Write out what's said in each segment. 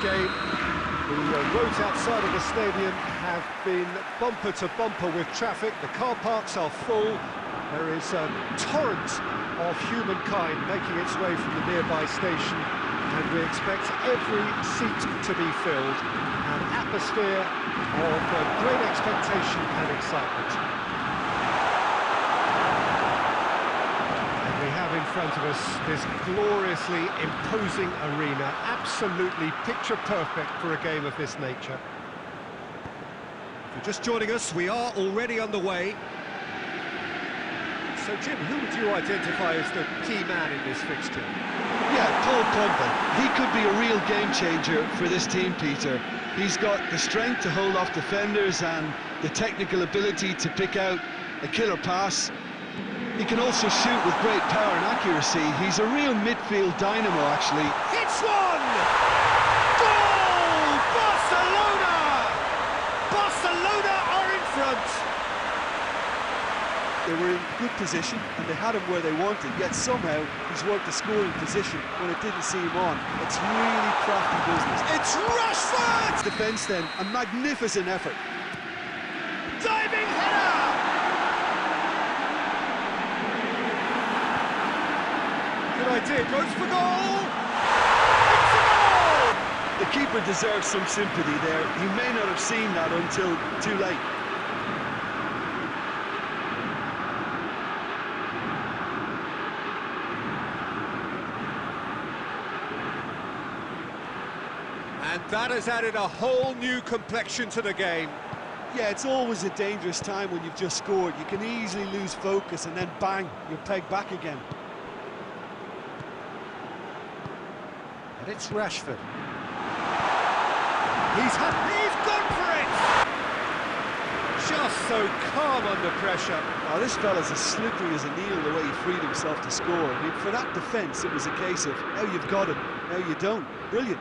game. The roads outside of the stadium have been bumper to bumper with traffic. The car parks are full. There is a torrent of humankind making its way from the nearby station, and we expect every seat to be filled. An atmosphere of great expectation and excitement. We have in front of us this gloriously imposing arena, absolutely picture perfect for a game of this nature. If you're just joining us, we are already underway. So Jim, who would you identify as the key man in this fixture? Yeah, Paul Pogba. He could be a real game changer for this team, Peter. He's got the strength to hold off defenders and the technical ability to pick out a killer pass. He can also shoot with great power and accuracy. He's a real midfield dynamo, actually. Hits one! Goal! Barcelona! Barcelona are in front! They were in good position and they had him where they wanted, yet somehow he's worked the scoring position when it didn't see him on. It's really crafty business. It's Rashford! Defence then, a magnificent effort. Diving header! Good idea, goes for goal! It's a goal! The keeper deserves some sympathy there. He may not have seen that until too late. And that has added a whole new complexion to the game. Yeah, it's always a dangerous time when you've just scored. You can easily lose focus and then bang, you're pegged back again. And it's Rashford. He's gone for it! Just so calm under pressure. Oh, this fella's as slippery as a needle the way he freed himself to score. I mean, for that defence, it was a case of, now you've got him, now you don't. Brilliant.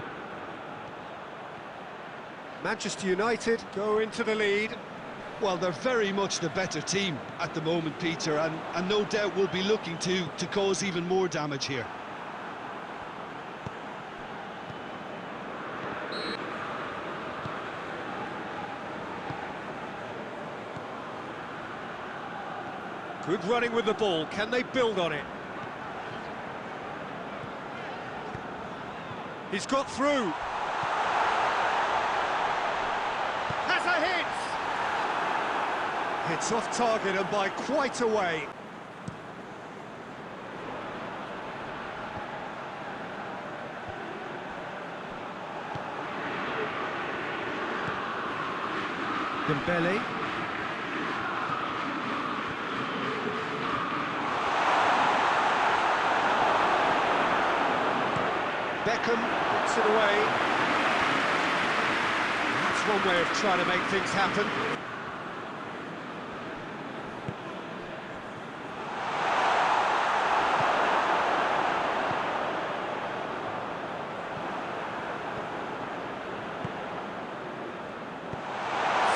Manchester United go into the lead. Well, they're very much the better team at the moment, Peter, and no doubt will be looking to cause even more damage here. Good running with the ball. Can they build on it? He's got through. Has a hit! It's off target and by quite a way. Dembele. Beckham puts it away. That's one way of trying to make things happen.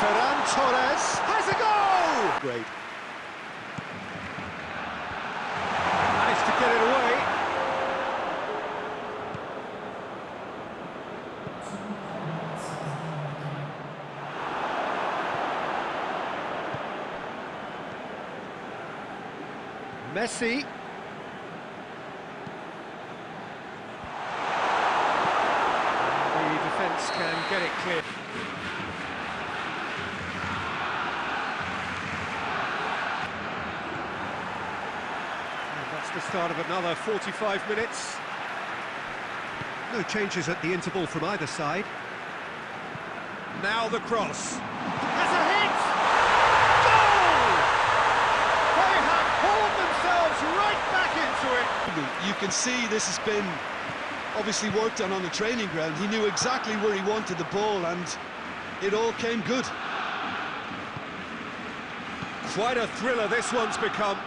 Ferran Torres has a goal! Great. Managed to get it away. Messi. The defence can get it clear. And that's the start of another 45 minutes. No changes at the interval from either side. Now the cross. Has a hit! Right back into it. You can see this has been obviously worked on the training ground. He knew exactly where he wanted the ball and it all came good. Quite a thriller this one's become.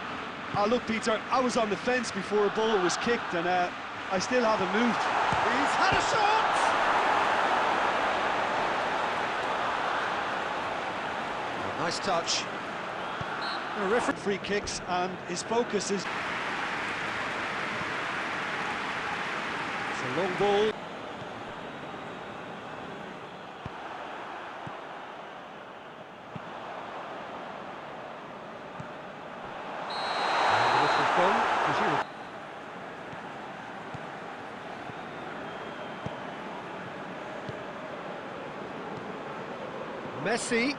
Oh, look, Peter, I was on the fence before a ball was kicked and I still haven't moved. He's had a shot! Nice touch. A referee free kicks and his focus is... It's a long ball. Messi.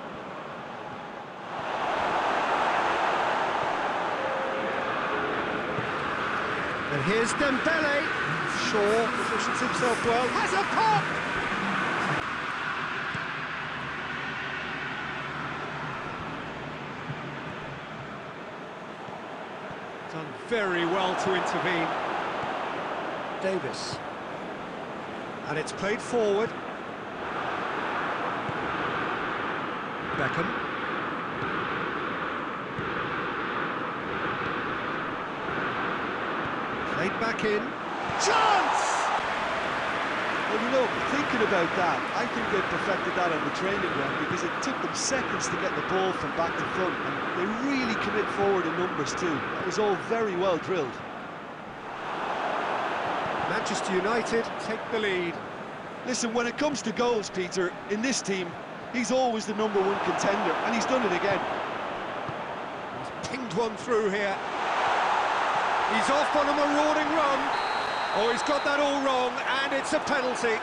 And here's Dembele. Shaw positions himself well. Has a pop! Done very well to intervene. Davis. And it's played forward. Beckham. Played back in. Chance! Well, you know, thinking about that, I think they perfected that on the training ground because it took them seconds to get the ball from back to front, and they really commit forward in numbers too. That was all very well drilled. Manchester United take the lead. Listen, when it comes to goals, Peter, in this team, he's always the #1 contender, and he's done it again. He's pinged one through here. He's off on a marauding run. Oh, he's got that all wrong, and it's a penalty.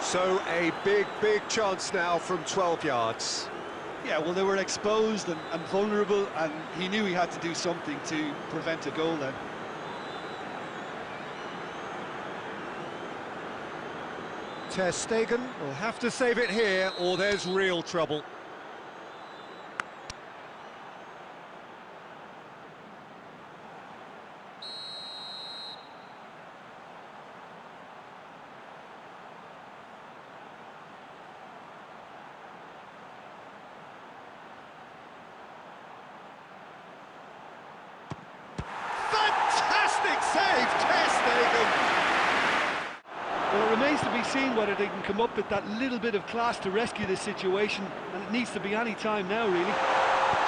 So a big chance now from 12 yards. Yeah, well, they were exposed and vulnerable, and he knew he had to do something to prevent a goal then. Ter Stegen will have to save it here, or there's real trouble. Fantastic save, Ter Stegen! Well, it remains to be seen whether they can come up with that little bit of class to rescue this situation, and it needs to be any time now, really.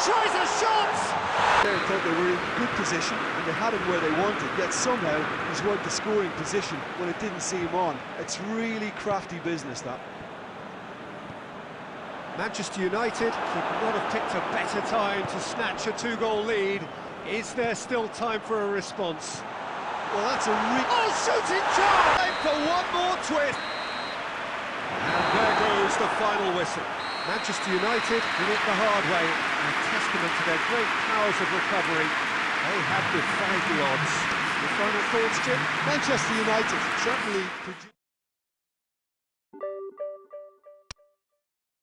Tries a shot! They thought they were in good position, and they had him where they wanted, yet somehow he's worked the scoring position when it didn't see him on. It's really crafty business, that. Manchester United could not have picked a better time to snatch a 2-goal lead. Is there still time for a response? Well, that's a shooting chance! Time for one more twist! And there goes the final whistle. Manchester United did it the hard way, a testament to their great powers of recovery. They have defied the odds. Your final thoughts, Jim? Manchester United certainly